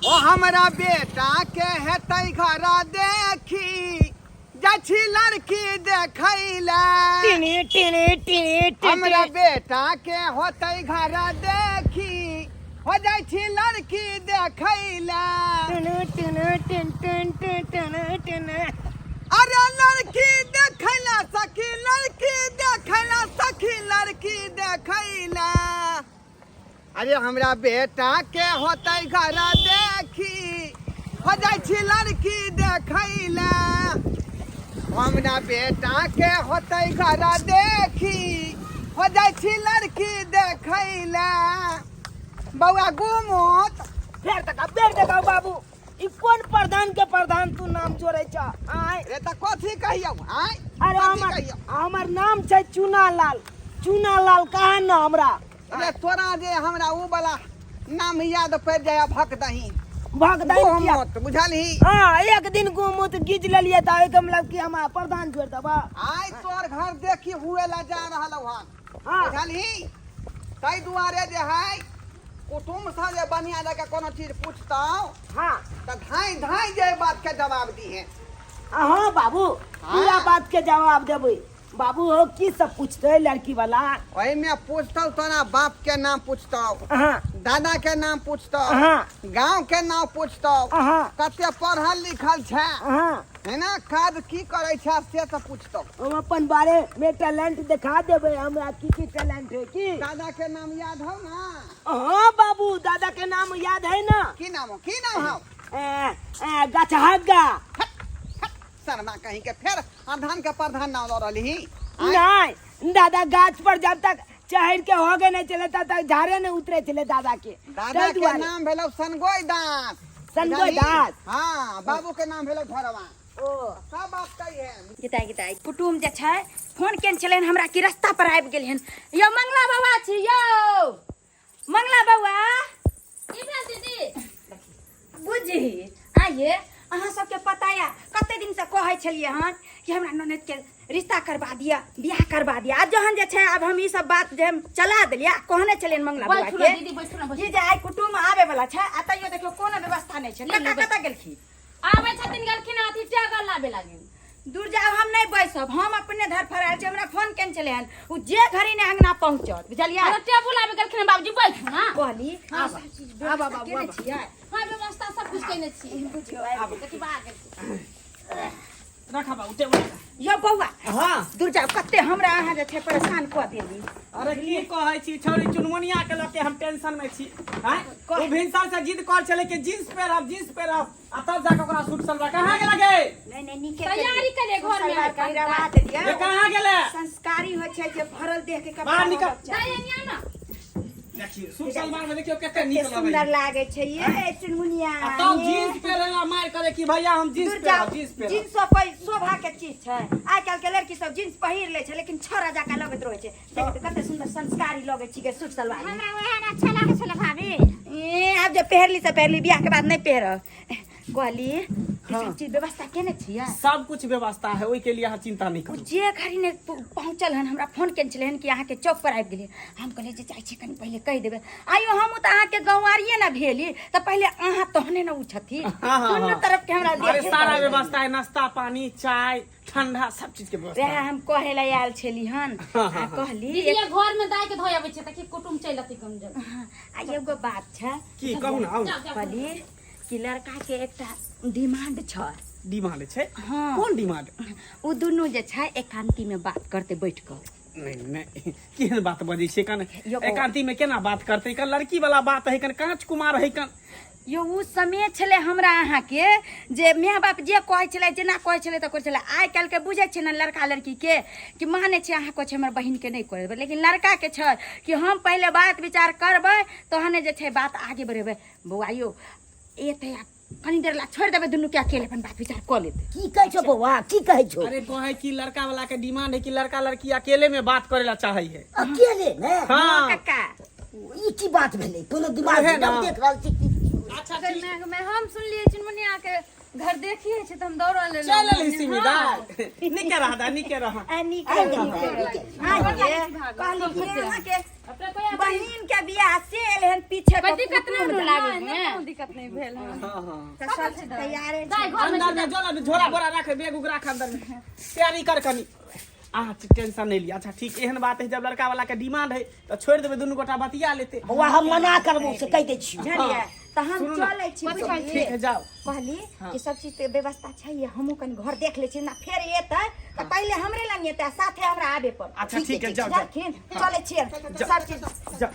ओ हमरा बेटा के हेतै घरा देखी जाछी लड़की देखैला टिनी टिनी टिनी हमरा बेटा के होतै घरा देखी हो जाइ छी लड़की देखैला टिनी टिनी tin tin tin tin tin. अरे लड़की देखैला सखी लड़की देखैला सखी लड़की देखैला अरे हमरा बेटा के होतै घरा देखी हो जाइ छी लड़की देखैला हमरा बेटा के होतै घरा देखी हो जाइ छी लड़की देखैला बौआ गुमोत फेर तक बाबू ई कोन प्रधान के प्रधान तू नाम जोड़ै छ आय रे त कथी कहियौ आय अरे हमर नाम छै चुनालाल कहा न हमरा अरे तोरा जे हमरा उ वाला नाम याद पड़ जाय भक दही भगदाई गुमोत बुझलही हां एक दिन गुमोत गीज लेलिए त एक मतलब कि हम प्रधान जोड़ दबा आय तोर घर देखी हुए ला जा रहलौ हन बुझलही तै दुआरे जे है कुटुम सा जे बनिया लगा कोनो चीज पूछतौ हां त धाई जे बात के जवाब दी है हां बाबू पूरा बात के जवाब देबै बाबू हो की सब पूछते लड़की वाला ओही में पूछतौ तोरा बाप के नाम पूछतौ हां दादा के नाम पूछतौ हां गांव के नाम पूछतौ हां कते पढ़ल लिखल छै हां है ना काज की करे छै से सब पूछतौ हम अपन बारे में टैलेंट दिखा देबै हमरा की टैलेंट है की दादा के नाम याद हो ना हां बाबू दादा के नाम याद है ना की नाम हो गछहग्गा शर्मा कहीं के फिर प्रधान के प्रधान नाम लो रही नहीं दादा गाछ पर जब तक चढ़ के हो गए नहीं चले तब तक झाड़े नहीं उतरे चले दादा के के नाम भेलो सनगोई दास हाँ बाबू के नाम भेलो घरवा ओ सब बात कही है गिताई कुटुम जे छै फोन केन छलन हमरा की रास्ता पर आबि गेल हन यो मंगला बाबा छी यो मंगला बाबा की भेल दीदी बुझी आइए अहाँ सबके पता या कते दिन से कहै छलिए हन कि हमरा ननद के रिश्ता करवा दिया बियाह करवा दिया आज जहन जे छै अब हम ई सब बात जे हम चला देलिया कहने छलियन मंगला बाबा के दीदी बैठू जे आइ कुटुम आबे वाला छै आ तइयो देखियो कोनो व्यवस्था नै छै लड़का कतऽ गेलखिन आबै छथिन गेलखिन अथी टेगल लाबे लागिन दूर जाब हम नहीं बैसब हम अपने धर फराल छै हमरा फोन केन छले हन उ जे घड़ी ने अंगना पहुंचत बुझलिया अरे टेबुल लाबे गेलखिन बाबूजी बैठू ना कहली आब केने छियै हां व्यवस्था सब कुछ केने छी बुझियो आब देखि बा गेल रखा बाबू टेबल यो बौआ हां दूर जाब कते हमरा अहाँ जे छै परेशान क देली अरे की कहै छी छौरी चुनमुनिया के लके हम टेंशन में छी हैं ओ भिनसा से जिद कर चले के जींस पहनब आ तब जाके ओकरा सूट सलवार कहां गेला गे नहीं नीके तैयारी करे घर में करवा दे दिया ये कहां गेले संस्कारी हो छै जे भरल देह के कपड़ा बाहर निकल जाइए ना देखिए सूट सलवार में देखियो केते नीक लगे सुंदर लागे छै ये चुनमुनिया तब जींस पहनला मार करे कि भैया हम जींस पहनब जींस कोई शोभा के चीज छै आइ काल के लड़की सब जींस पहिर ले छै लेकिन छोरा जाका लगत रहे छै देख कते सुंदर संस्कारी लगे छी के सूट सलवार हमरा ओहन अच्छा लागे छले भाभी ए अब जे पहरली बियाह के बाद नहीं पहरब कहली सब चीज व्यवस्था केने छियै सब कुछ व्यवस्था है ओई के लिए अहाँ चिंता नहीं करू जे घड़ी ने पहुंचल हन हमरा फोन केन छले हन कि अहाँ के चौक पर आबि गेलिए हम कहले जे जाइ छी कनी पहले कह देबे आइयो हम त अहाँ के गौवारिये ना भेली त पहले अहाँ तहने न उछथी दुनू तरफ के हमरा अरे देखे सारा व्यवस्था है नाश्ता पानी चाय ठंडा सब चीज के व्यवस्था रे हम कहे ला आयल छली हन आ कहली दीदी ये घर में दाई के धोय आबै छै त कि कुटुम चलती कम जल आ एगो बात छै की कहू ना कहली कि लड़का के एकटा डिमांड छै डिमांड छै हाँ कोन डिमांड उ दुनू जे छै एकांती में बात करते बैठ कर नहीं केहन बात बजै छै कन एकांती में केना बात करते कन लड़की वाला बात है कन कांच कुमार है कन यो उ समय छले हमरा अहाँ के जे माय बाप जे कहै छले जेना कहै छले त कहै छले आइ काल के बुझै छै ना लड़का लड़की के कि माने छै अहाँ कहै छै हमर बहिन के नहीं करबै लेकिन लड़का के छै कि हम पहले बात विचार करबै तहने जे छै बात आगे बढ़ेबै बौआ यो एते कनी देर ला छोड़ देबै दुनू के अकेले अपन बात विचार क लेते की कहै छो बौआ की कहै छो अरे कहै कि लड़का वाला के डिमांड है कि लड़का लड़की अकेले में बात करेला चाहै है अकेले में हां काका ई की बात भेलै कोनो दिमाग में देख रहल छी अच्छा मैं हम सुन लिए चुनमुनिया के घर देखिए छे तुम दौड़ ले चल ली सिमीदार निके रहा आनी के बहिन के बियाह से एलहन पीछे कोई दिक्कत नहीं कुकुर लागे लागे में दिक्कत नहीं भेल है हां हां त सब तैयार है अंदर में जोला झोला बोरा रख बेग उग रख अंदर में तैयारी कर कनी टेंशन नहीं लिया। अच्छा ठीक एहन बात है जब लड़का वाला के डिमांड है तो छोड़ देबे दुनू गोटा बतिया लेते बउआ हम मना करबो से कह दे छी झरिया त हम चलै छी ठीक है जाओ कहली कि सब चीज के व्यवस्था छै हमहू कनी घर देख ले छी ना फेर एतै त पहले हमरे लंग एतै साथे हमरा आबे पर अच्छा ठीक है जाओ चले छी सब चीज जाओ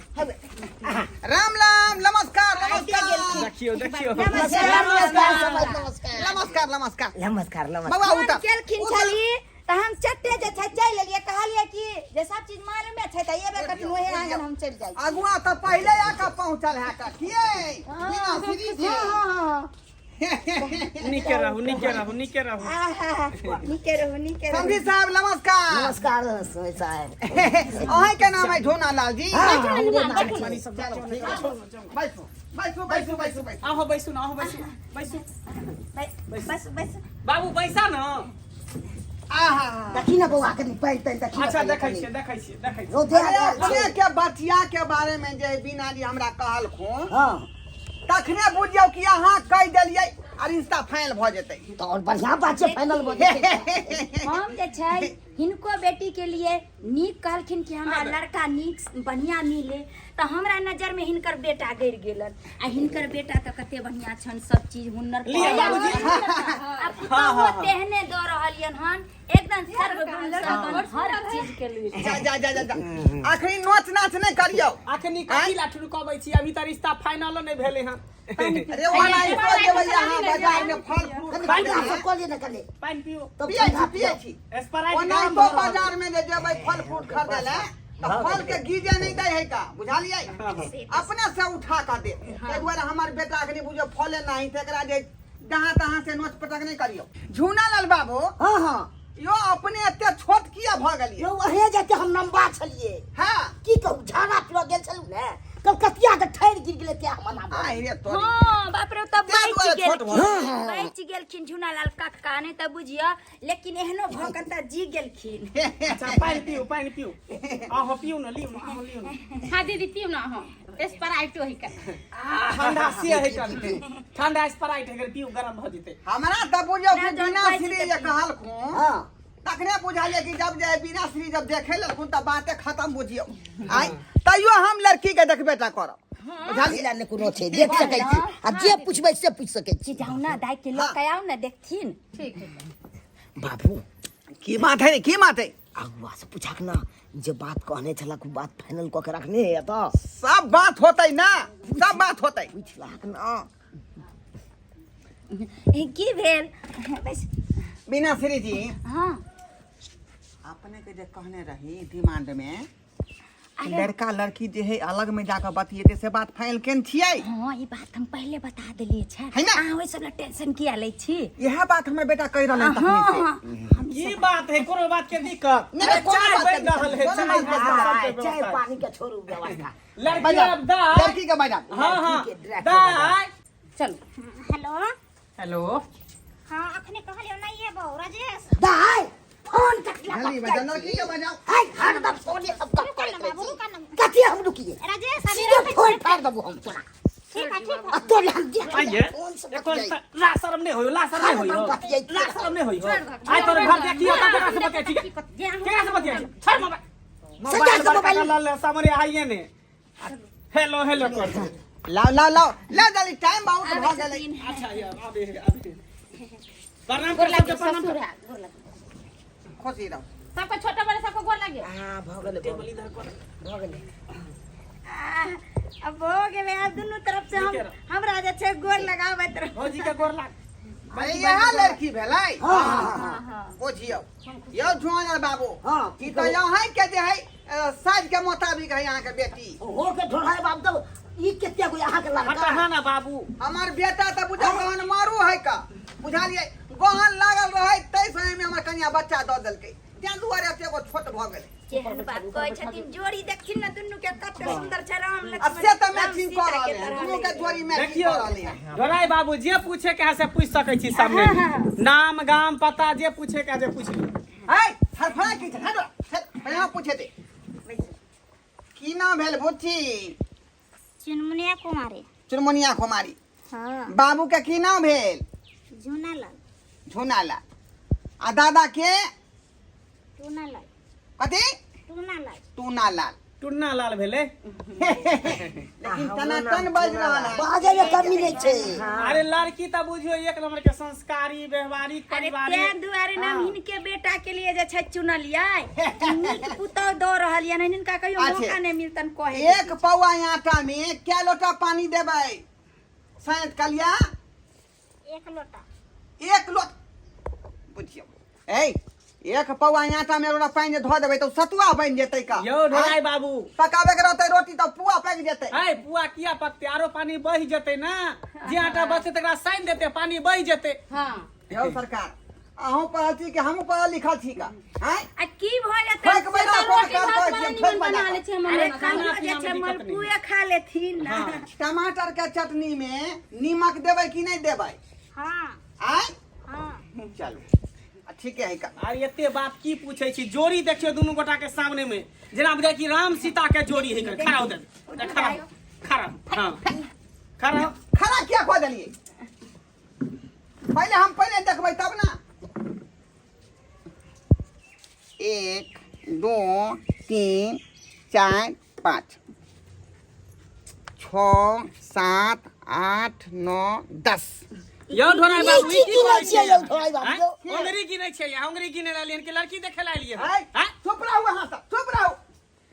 राम राम नमस्कार नमस्कार देखियो नमस्कार नमस्कार बाबा उठा केलखिन छली त हम चट्टे जे छै चल लेलिए कहलिए कि जे सब चीज मारे में छै त एबे कठिन ओहे आंगन हम चल जाई अगुआ तो पहले आका पहुंचल है का किए बिना सीधी जी निके रहू निके रहो समझी साहब नमस्कार नमस्कार साहब अहे के नाम है ढोना लाल जी बैठो आओ बैसू ना बैसू बस बाबू बैसा ना आहा देखी ना बउआ कनी पैर तन देखी अच्छा देखै छियै रोधे अपने के बतिया के बारे में जे बिना जी हमरा कहल खून हां तखने बुझियो कि अहाँ कह देलिए आ रिश्ता फाइनल भ जेतै तो और बढ़िया बात छै फाइनल भ जेतै हम जे छै हिनको बेटी के लिए नीक कहलखिन कि हमरा लड़का नीक बढ़िया मिले त हमरा नजर में हिनकर बेटा गिर गेलन आ हिनकर बेटा त कते बढ़िया छन सब चीज हुनर अब तेहने द रहलियन हन एकदम सर्वगुण हर चीज के लिए जा आखिरी नोच नाच नहीं करियो अखनी कथि ला ठुनु कहबै छी अभी त रिश्ता फाइनल नहीं भेले हन अरे वाला इसको देबै यहाँ बाजार में फल फ्रूट पानी सब को ले निकले पानी पियो तो पिए छी स्प्राइट ओना तो बाजार में जे जेबै फल फ्रूट खरीदे ले तो फल के गीजे नहीं दे है का बुझालिए अपने से उठा कर दे एक बार हमार बेटा अखनी बुझो फले नहीं तेकरा जे जहां तहां से नोच पटक नहीं करियो झूना लाल बाबू हां हां यो अपने एते छोट किया भ गेलिए यो अहे जाते हम नंबा छलिए हां की कहू झाड़ा फिर गेल छलू ने कलकतिया के ठैर गिर गेले त्या मना आई रे तोरी हां बाप रे तब हाँ। बैठ गेलखिन झुनालाल काका ने त बुझिया लेकिन एहनो भकता जी गेलखिन अच्छा पानी पियो आहो पियो न लियो न हां दीदी पियो ना हां स्प्राइट होई का ठंडा से है कर ठंडा स्प्राइट है पियो गरम भ जते हमरा त बुझो कि बिना श्री जे कहल खून हां तखने बुझालिए कि जब जाए बिना श्री जब देखे लखुन त बातें खत्म बुझियो आई तैयो हम लड़की के देखबे ता करब बुझालिए ने कोनो छै देख सकै छी आ जे पूछबै से पूछ सकै छी जाऊ ना दाई के लोग आऊ ना देखथिन ठीक है बाबू की बात है अगुआ से पूछा ना जे बात कहने छला को बात फाइनल क के रखने है तो सब बात होतै ना सब बात होतै पूछला ना की भेल बस बिना श्री जी हां अपने के जे कहने रही डिमांड में लड़का लड़की जे है अलग में जाकर बतिएते से बात फाइनल केन छियै हां ई बात हम पहले बता देलिए छै है ना? अहाँ ओइ सब टेंशन किया लै छी यह बात हमर बेटा कह रहल तखनी से ये बात है कोनो बात के दिक्कत नहीं, कोनो चाय बात के बन रहल है दिक्कत, चाय चाय पानी के छोड़ू व्यवस्था लड़की अब दा लड़की के बजा हां दा चलो हेलो हेलो हां अखने कहलियो नहीं है बहु राजेश दाई फोन कटला जल्दी बजा लड़की के बजाओ हाय हर दम फोन ये सब करते रहे कथि हम रुकिए राजेश सीधे फोन फाड़ दबो हम तोरा ठीक है आ तो हम जे आइए एको ला शर्म नहीं होयो ला शर्म नहीं होयो ला शर्म नहीं होयो आई तोरे घर देखियो त केकरा से बतिया ठीक है केकरा से बतिया छोड़ मोबाइल मोबाइल सामने आइए ने हेलो कर लाओ जल्दी टाइम बहुत भ गेलै अच्छा यार अबे प्रणाम कर सबके प्रणाम कर खुशी रहो सबको छोटा बड़ा सबको गोर लगे हां भगले भगले अब हो गेले आ दुनु तरफ से हम राजा छे गोर लगावत रहो भौजी के गोर लाग अरे यह लड़की भेलै हां बुझियो यो जुआन बाबू हां की तो यहाँ के जे है साज के मुताबिक है यहाँ के बेटी हो के ढोढ़ाई बाप दो ई केते को यहाँ के लड़का हटा ना बाबू हमार बेटा त बुझा गहन मारू है का बुझालिए गहन लागल रहे तै समय में हमर कन्या बच्चा द देलकै त्या दुआरे एगो छोट भ गेलै केहन बात कहै छथिन जोड़ी देखथिन न दुन्नु के कते सुंदर छै राम अब लक्ष्मण से त मैचिंग कर रहले हैं दोनों के जोड़ी मैचिंग देखियो कर रहले हैं डराई बाबू जे पूछे के है से पूछ सकै छी सामने नाम गाम पता जे पूछे के है से पूछ ली हाय फरफरा की छै हटो पहले पूछे दे की नाम भेल बुच्ची चुनमुनिया कुमारी चुनमुनिया कुमारी हाँ बाबू के की नाम भेल झुनालाल झुनाला आ दादा के टूनालाल कथी टूनालाल टूनालाल टुन्ना लाल भेले लेकिन टनाटन बज रहल है बाजे में कमी नहीं छे अरे लड़की त बुझियो एक नंबर के संस्कारी व्यवहारिक अरे परिवारिक ते दुआरे नाम हिनके बेटा के लिए जे छै चुनलियै नीक पुतौ द रहल या हिनका कहियो अच्छे। मौका नहीं मिलतन कहे एक पौआ आटा में क्या लोटा पानी देबै सैंत कलिया एक लोटा एक लोट बुझियो ए एक पौआ आटा में रोड़ा पानी धो देबै तो सतुआ बन जेतै का यो ढोलाई बाबू पकावे के रहतै रोटी तो पुआ पक जेतै है पुआ किया पकते आरो पानी बह जेते ना जे आटा बचते तकरा साइन देते पानी बह जेते हां यौ सरकार अहूँ पढ़ल छी कि हमहूँ पढ़ल लिखल छी का हैं आ की भ जेतै ठोक बैठा कोन काम करै छी ठोक बना अरे खाना जे छै मलपुए खा लेथिन ना टमाटर के चटनी में नीमक देबै कि नहीं देबै हाँ आय हाँ चलू ठीक है का अरे एते बात की पूछे छी जोड़ी देखियो दुनू गोटा के सामने में जेना बुझाय कि राम सीता के जोड़ी है कर खड़ा हो दे खड़ा खड़ा हां खड़ा खड़ा क्या कह देलिए पहले हम पहले देखबै तब ना 1 2 3 4 5 6 7 8 9 10 यो ढोलाई बाबू ई की नहीं छे यो करे थोड़ा बाबू अंग्रेजी की नहीं छे अंग्रेजी की नहीं लालियन के लड़की देखे ला लिए है हैं चुप रहो वहां से चुप रहो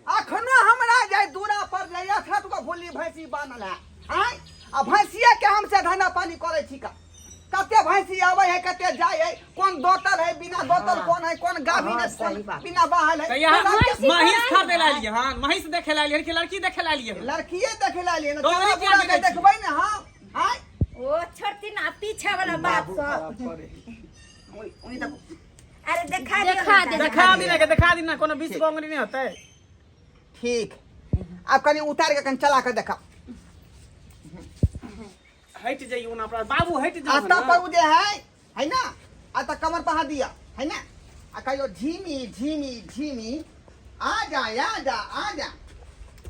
अखनो हमरा जाय दूरा पर लइया खत को भूली भैंसी बानल है हैं आ भैंसिया के हमसे धना पानी करे छी का कते भैंसी आवे है कते जाय है कौन दोतल है बिना दोतल कौन है कौन गाभिन है कौन बिना बहाल तो है यहाँ महिष खरीदे ला लिए हां महिष देखे ला लिए कि लड़की देखे ला लिए लड़किए देखे ला लिए ना तो तोरा लड़की बुला आगे के देखबै ना हां हैं ओ छोड़ती ना पीछे वाला बात सब उनी तक अरे देखा दिखा दी ना कोनो 20 अंग्रेजी नहीं होता है ठीक अब कनी उतार के कनी चला के देखा हट जाइयो ना अपना बाबू हट जाओ आता पर जे है ना आता कमर पहा दिया है ना आ कहियो झीमी झीमी झीमी आ जा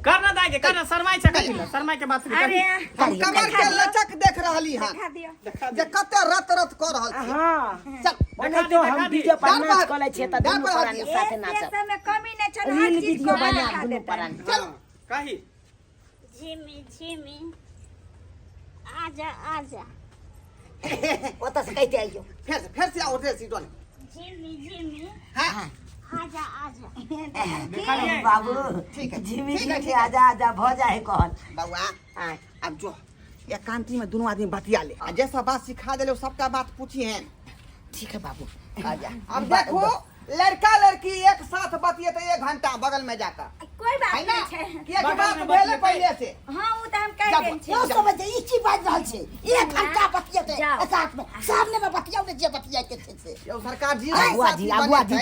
करना दागे करना शर्माई शर्मा के बात अरे हम कमर के लचक देख रहली हां देखा दियो जे कते रत रत कर रहल छी हां चल देखा दी हम वीडियो पर डाल नाच पर- कले छे त डाल दुनू पर प्राणी हाथ साथे एक नाचत पैसा में कमी नहीं चल हर रील चीज वीडियो को बना दिखा दुनू देता है। प्राणी चल कही झिमी झिमी आजा आजा ओत से कहते आइयो फिर से आओ रे सीटोन झिमी झिमी हां आजा आजा देखा लिए बाबू ठीक है झिमी ठीक है, झिमी आजा आजा भ जाए कहन बउआ हां अब जो एकांती में दोनों आदमी बतिया ले आ जैसा बात सिखा देले सबका बात पूछी हैं ठीक है बाबू आजा अब देखो लड़का लड़की एक साथ बतिए तो 1 घंटा बगल में जाकर कोई बात है ना नहीं है कि एक बात भेले पहले से हां वो तो हम कह जब- देन छे यो समझ ई की बात रहल छे 1 घंटा बतियते जाओ। साथ में सामने में बतियाओ ने जे बतिया के छे यो सरकार जी अगुआ जी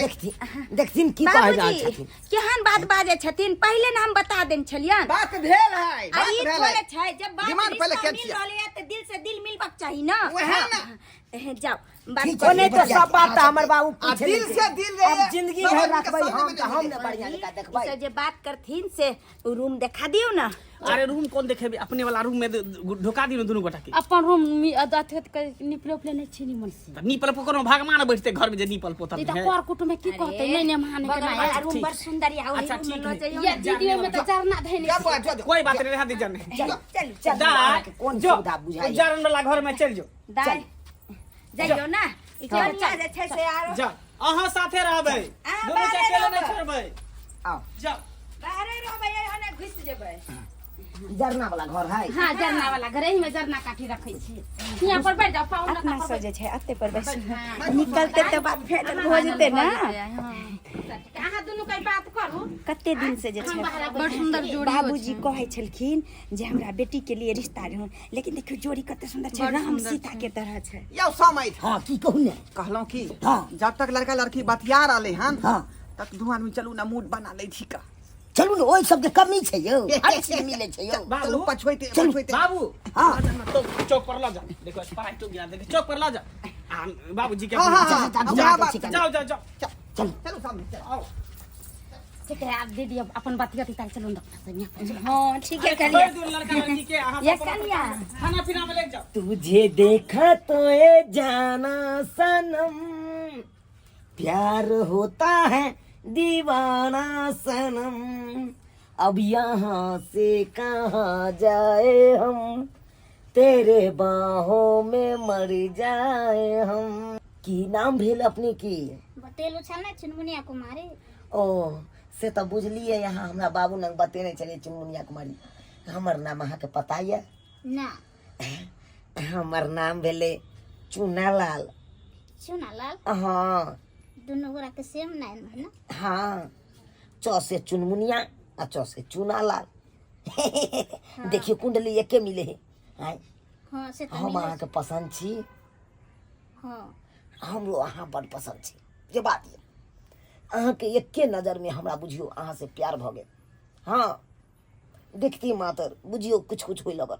देखथिन की कह रहल बाबूजी छथिन केहन बात बाजे छथिन पहले ना हम बता देन छलियन बात भेल है आ बात ई भेल थोड़े है छै जब बात दिमाग पहले रिश्ता के मिल छिया। रहले है तो दिल से दिल मिलबाक चाहिए ना वहे ना। जाओ बात ठीक कोने है, तो सब बात तो हमर बाबू आ पूछे दिल से दिल रे अब जिंदगी सब भर आदमी के रखबै सामने हम में त नहीं हम मिले। ने बढ़िया लेका देखबै से जे बात करथिन से उ रूम देखा दियो ना अरे रूम कौन देखे अपने वाला रूम में ढुका दी दोनों गोटा के अपन रूम निपले उपले नहीं छी निमन से नीपल पोकरो भगवान बैठते घर में जे नीपल पोतल ई त है कर कुटुम में की कहते नहीं ने मान के बगल ना वाला रूम बड़ सुंदर या अच्छा, रूम में ठीक लो है। जाइयो ये वीडियो में तो चरना धैने क्या बात जो कोई बात नहीं रहा दी जाने चल चल जा कौन जो सुविधा बुझाई उज्जैन वाला घर में चल जो दाई जाइयो ना ई चलिया जे छै से आरो जा अहाँ साथे रहबै अहाँ दोनों के बाहरे अकेले नहीं रहबै। छोड़बै आओ जाओ बाहरे रहबै ओने घुस जेबै जरना वाला घर है। हाँ जरना वाला घर ही में जरना काठी रखे छी। यहाँ पर बैठ जाओ पाउन अपना सोचे छै अते पर बैस निकलते तो बात फेर हो जेते ना। अहाँ दुनू कई बात करू। कते दिन से जे छै बड़ सुंदर जोड़ी बाबूजी कहै छलखिन जे हमरा बेटी के लिए रिश्ता ढूंढ, लेकिन देखियो जोड़ी कते सुंदर छै, राम सीता के तरह छै। यो समय हाँ की कहू ने कहलौं की हाँ। जब तक लड़का लड़की बतिया रहले हन हाँ तक दू आदमी चलू ना मूड बना लै छी का। चलू ने ओइ सब के कमी छै यौ, हर चीज मिले छै यौ। चलू पछोइते बाबू हाँ तो चौक पर ला जा, देखो पारा टूट गया, देखो चौक पर ला जा। बाबूजी के हाँ, हाँ, जाओ जाओ जाओ चलो सामने चलो। ठीक है आप दीदी अपन बतिया ती चलो ना। हां ठीक है कोई कलिया दूर लड़का लड़की के अहाँ ये कलिया खाना पीना में ले जाओ। तुझे देखा तो ये जाना सनम, प्यार होता है दीवाना सनम, अब यहाँ से कहाँ जाए हम, तेरे बाहों में मर जाए हम। की नाम भेल अपने की? बतेलु छ ना चुनमुनिया कुमारी। ओ से तो बुझलिए, यहाँ हमरा बाबू ने बतेने चलिए चुनमुनिया कुमारी। हमर नाम अहाँ के पता है ना? हमर नाम भेले चुनालाल। चुनालाल हाँ दुनू गोरा के सेम नाम है ना? हाँ चौ से चुनमुनिया आ चौ से चुनालाल। देखियो कुंडली एके मिले है। हाँ से तो हम मिले अहाँ के पसंद छी, हाँ हमरो अहाँ बड़ पसंद छी। जे बात ये अहाँ के एके नजर में हमरा बुझियो अहाँ से प्यार भ गेल। हाँ देखती मातर बुझियो कुछ कुछ होई लगल।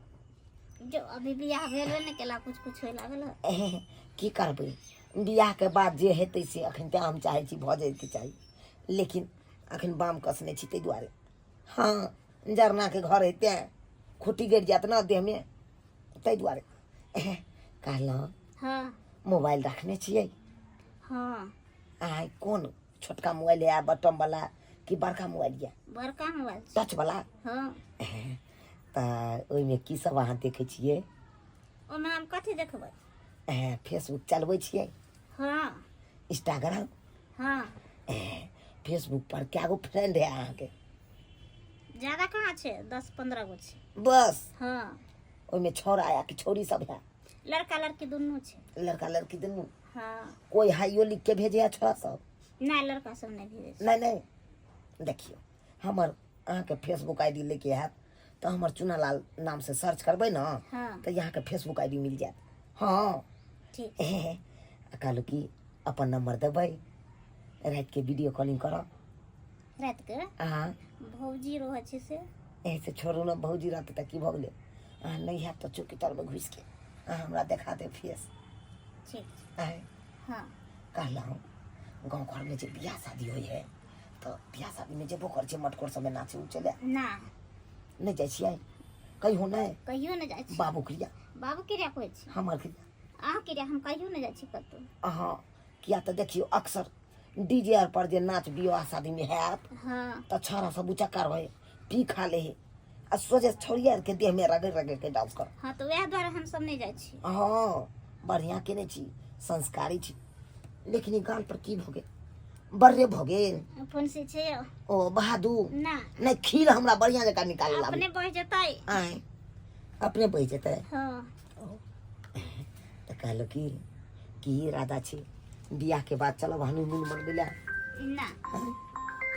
जो अभी बियाह भेल ने केला कुछ कुछ होय लागल है। की करबै, बियाह के बाद जे हेतै से अखन ते हम चाहै छी भ जाय के चाही, लेकिन अखन बाम कसने छी तै दुआरे। हाँ जरना के घर है ते खुटी गिर जात ना देह में, तै दुआरे कहलौं हाँ मोबाइल रखने छियै। हाँ आइ कोन छोटका मोबाइल है, बटन वाला कि बड़का मोबाइल है? बड़का मोबाइल टच वाला। हाँ तऽ ओहिमे की सब अहाँ देखै छियै? ओमे हम कथी देखबै? फेसबुक चलबै छियै? हाँ इंस्टाग्राम? हाँ फेसबुक पर क्या गो फ्रेंड है अहाँ के? ज्यादा कहाँ छै, 10-15 गो छै बस? हाँ ओहिमे छौड़ा या कि छौड़ी सब है? लड़का लड़की दुनू छै। लड़का लड़की दुनू? हाँ कोई हाइयो लिख के भेजे है छोड़ा सब? नहीं लड़का सब नहीं भेजे छै। नहीं नहीं देखियो हमर अहाँ के फेसबुक आईडी लेके आयत तो हमर चुनालाल नाम से सर्च करबै ना हाँ तो यहाँ के फेसबुक आईडी मिल जात। हाँ ठीक कहलू कि अपन नंबर देबै, रात के वीडियो कॉलिंग करब। रात के अहाँ भौजी रहै छै से ऐसे छोड़ू ना, भौजी रहते तऽ की भऽ गेलै, अहाँ नहीं हैत तऽ चौकी तर में घुस के अहाँ हमरा देखा दे फेस। ठीक आय हाँ कहलहुँ गाँव घर में जे बियाह शादी होइ है तो बियाह शादी में जेबो कर छै, मटकोर सब में नाचे उचे ना नहीं जाइ छियै कहियो? नहीं कहियो न जाइ छी। बाबू क्रिया बाबू क्रिया कहै छी, हमर क्रिया अहाँ क्रिया हम कहियो न जाइ छी कतौ। अहाँ किया तऽ देखियो अक्सर डीजे आर पर जे नाच बियाह शादी में हैत हाँ तऽ छौड़ा सब उचक्का रहे पी खा ले है आ सोचे छौड़िया आर के देह में रगड़ रगड़ के डांस कर। हाँ तो वएह द्वारा हम सब नहीं जाइ छी। हाँ बढ़िया केने छी, संस्कारी छी, लेकिन ई गाल पर की भऽ गेल, बर्रे भऽ गेल। अपन से छै ओ बहादुर ना नहीं खीर हमरा बढ़िया जका निकाल लाबे। अपने बह जेतै। आय अपने बह जेतै। हाँ तऽ कहलो की इरादा छै बियाह के बाद चलब हनीमून मनबै ला? ना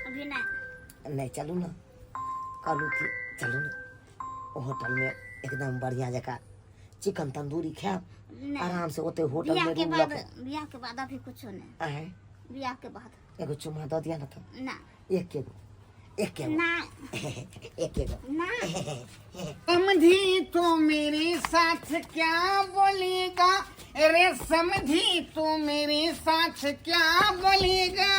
अभी ना नहीं चलू ना, कहलू कि चलू ना होटल में एकदम बढ़िया जका चिकन तंदूरी खाएब नहीं। आराम से ओते होटल बियाह में के रूम बाद लग। बियाह के बाद अभी कुछो नहीं। आय बियाह के बाद एगो चुम्मा दऽ दिया ना तो, ना एक के गो ना एक के गो। ना समझी तो मेरे साथ क्या बोलेगा, रे समझी तो मेरे साथ क्या बोलेगा।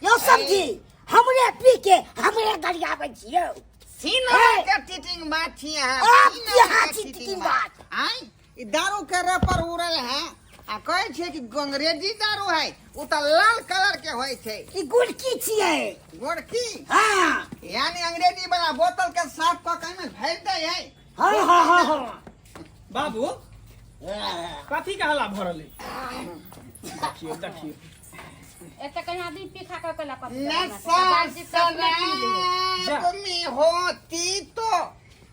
यो समझी हमरे पी के हमरे गरियाबै छियौ। सीना के टीटिंग बात छी आप यहाँ टीटिंग बात। आय ई दारू के रेपर उड़ल है आ कहै छै कि अंग्रेजी दारू है, उ त लाल कलर के होय छै। ई गुड़की छियै। गोरकी हाँ यानी अंग्रेजी वाला बोतल के साफ क के में भर दे है। हाँ बाबू कथी के हल्ला भरल है? देखियो देखियो एते कहीं आदमी पी खा के कला कर नशा शराब में होती तो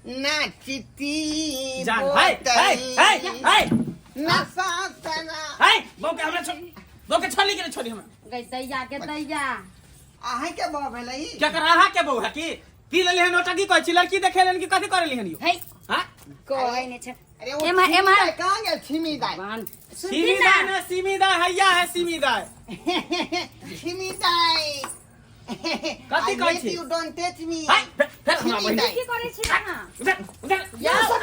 नाचती जान हाय नशा शराब हाय बौके हमरा छोड़ी के छोड़ी हमरा गई दैया के दैया आहे के बौ भेलै क्या कर रहा के बौ है की पी लेली है नोटा की कहै छी लड़की देखेलन की कथि करली हन यौ हे हां कोई ने छ अरे एमा कहां गेल छिमीदाय सीमीदाय ना सीमीदाय हैया है सीमीदाय छिमीदाय कथि कहै छी यू डोंट टच मी हाय फेर हमरा बहिन की करे छी ना उधर या सब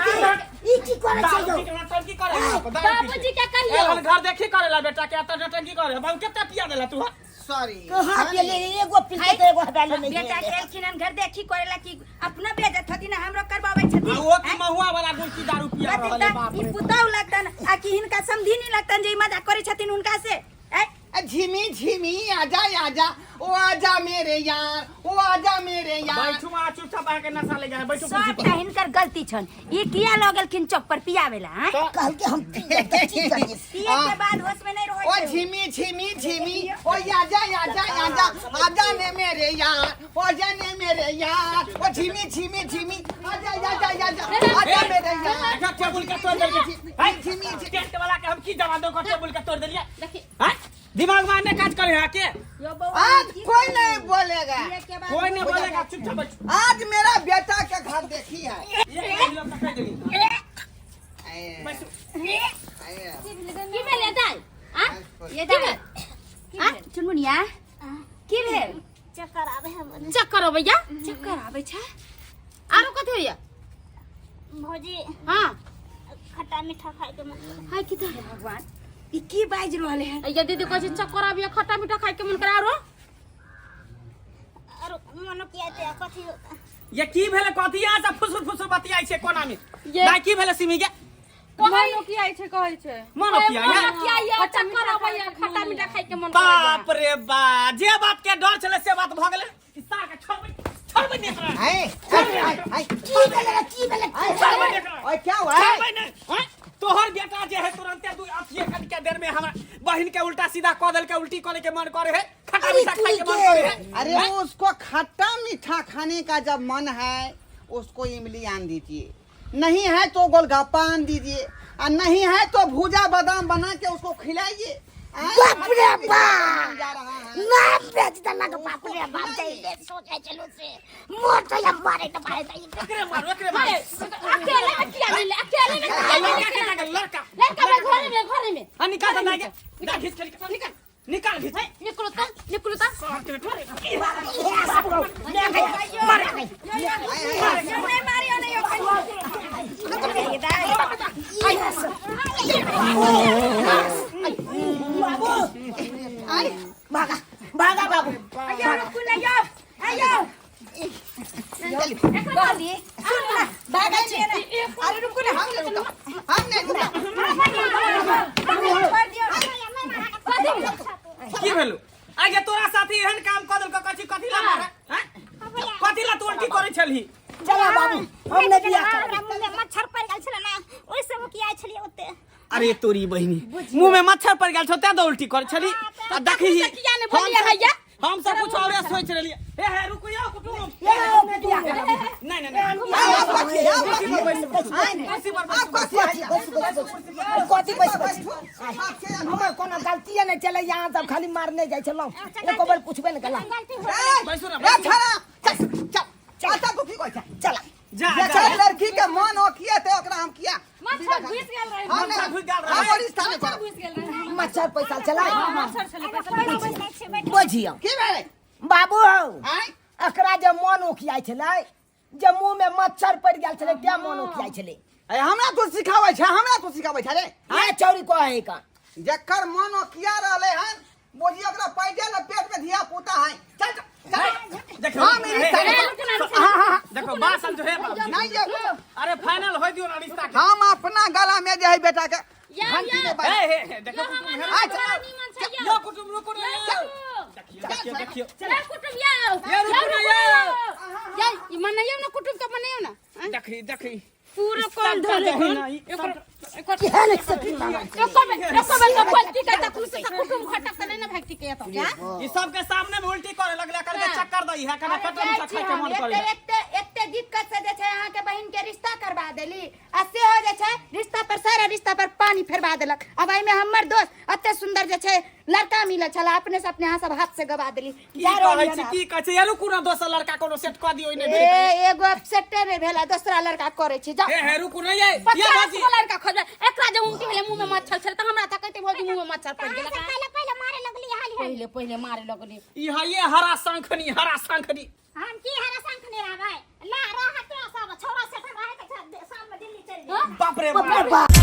ई की करे छै यौ की करे बाबूजी के कहियो ए घर देखी करेला बेटा के त की करे बाबू केते पिया देला तू सॉरी कहां पे ले एगो पिल के एगो हटाले नहीं बेटा के एलखिन घर देखी करेला की अपना बेजत हती ना हमरो करबाबै छथि वो की महुआ वाला गुल की दारू पिया रहले बाप ई पुताऊ लगतन आ कि हिनका समझी नहीं लगतन जे मजाक करे छथिन उनका से झिमी झिमी आजा आजा ओ आजा मेरे यार ओ आजा मेरे यार बैठू आ चुपचाप आके नशा ले जाए बैठू सब का हिनकर गलती छन ई किया लगलखिन चौक पर पियावेला हैं कहल के हम पिए त की करिए पिए के बाद होश में नहीं रहै ओ झिमी झिमी झिमी ओ आजा आजा आजा आजा ने मेरे यार ओ आजा ने मेरे यार ओ झिमी झिमी झिमी आजा आजा आजा आजा मेरे यार का टेबल का तोड़ देलिए हाय झिमी टेस्ट वाला के हम की जवाब दो का टेबल का तोड़ देलिए हां दिमाग में आने काज करे है के यो बउआ आज कोई नहीं बोलेगा कोई नहीं बोलेगा चुपचाप बैठ आज मेरा बेटा का घर देखी है ये लोग का कह देली बैठू की भेले दाई हां ये दाई हां चुनमुनिया की भेल चक्कर आवे हम चक्कर आबैया चक्कर आबै छै आरो कथि होइया भौजी हां खट्टा मीठा खाए के मन हाय की तो भगवान ई की बाज रहले हैं ये दीदी कहै छै चक्कर आवे खट्टा मीठा खाए के मन करा आरो मन कियाते कथि होता ये की भेले कथि आ सब फुसुर बतियाई छै कोना में ये- ना की भेले सिमी के कहै की आइ छै कहै छै मनो किया किया चक्कर आवे खट्टा मीठा खाए के मन करा बाप रे बा जे बात के डर छले से बात भ गेले ई सार के छोड़बै नहीं एकरा है की भेले छोड़बै नहीं एकरा ओए क्या हुआ है छोड़बै नहीं हैं? तोहर बेटा जे है तुरंते दू अथिए कट के देर में हमरा बहिन के उल्टा सीधा क देल के उल्टी करे के मन करे है खट्टा मीठा खाए के मन करे है अरे वो उसको खट्टा मीठा खाने का जब मन है उसको इमली आन दीजिए नहीं है तो गोलगप्पा आन दीजिए और नहीं है तो भुजा बादाम बना के उसको खिलाइए बाप रे बाप जा रहा है ना बेचता ना के बाप रे बाप दे सोचे चलो से मोर तो या मारे तो मारे एकरे मारो अकेले में किया मिले अकेले में लड़का घर में हां निकाल ना के निकाल खींच के निकाल खींच निकलो तो नहीं मारियो नहीं ये दाई भागा भागा बाबू आयो रुकुन आयो आयो बोली सुन ना भागा छे अरे रुकुन हम नहीं रुका छोड़ दियो की भेलु आगे तोरा साथी एहन काम क देल कथि कथि ला मारे हैं कथि ला तू उल्टी करे छलही चला बाबू हमने बिया हमरा मुंह में मच्छर पड़ गेल छले ना ओइ से हम किया छलिए ओते अरे तोरी बहिनी मुंह में मच्छर पड़ गेल छौ ते दो उल्टी करे छली आ देखी किया ने बोलिए भैया हम सब कुछ और सोच रहलिए हे रुको यो कुटुम हमने बिया नहीं कथी बस हमर कोनो गलती नहीं चले यहाँ सब खाली मारने जाय छलौ एको बार पूछबे न कला बैसु ना ए छड़ा चल आता को की कहै चला जा बेचारी लड़की के मन हो किया थे ओकरा हम किया मच्छर घुस गेल रहे हम मच्छर घुस गेल रहे। हम पुलिस थाने चलो घुस गेल रहे मच्छर पैसा चला मच्छर छले पैसा बुझियो की भेलै बाबू हो आय एकरा जे मन ओखियाइ छलै जे मुंह में मच्छर पड़ गेल छलै ते मन ओखियाइ छलै ए हमरा तो सिखाबै छै रे आ चौरी कहै का जकर मन हो किया रहले हन बोझी ओकरा पैजे ल पेट में धिया पुता है चल देखो हाँ, मेरी देखो बात समझो है बाबूजी नहीं ये अरे फाइनल हो दियो ना रिश्ता के हम अपना गला में जे है बेटा के या, घंटी या। में बांध हे देखो कुटुम है अच्छा यो कुटुम रुको ना देखियो चला कुटुम याओ ये रुको ना यो या ई मनायो ना कुटुम के मनायो ना देखी पूरा कौन धोले एको पलटी करता खुशी से कुटुम खटक करे ना भक्ति के तो क्या ई सब के सामने में उल्टी करे लगले करके चक्कर दई है कना कटम से खाए के मन करे एते दिक्कत से जे छै अहाँ के बहिन के रिश्ता करवा देली आ से हो जे छै रिश्ता पर सारा रिश्ता पर पानी फेरवा देलक अब एमे हमर दोस्त अते सुंदर जे छै लड़का मिलल छला अपने से अपने हाथ सब हाथ से गवा देली की कहै छी की कहै छी एलु कुना दोसर लड़का कोनो सेट क दियो ने एगो सेटे में भेला दूसरा लड़का करे छी जा हे हेरु कुना ये 50 गो लड़का खोज एकरा जे उनके भेले मुंह में मच्छर छल त हमरा तकते भौजी मुंह में मच्छर पड़ गेल पहले मारे लगली हाली पहले मारे लगली ई हाये हरा शंखनी हम की हरा संख ने रहबै ला रहत सब छोरा से रहत सामने दिल्ली चल बाप रे बाप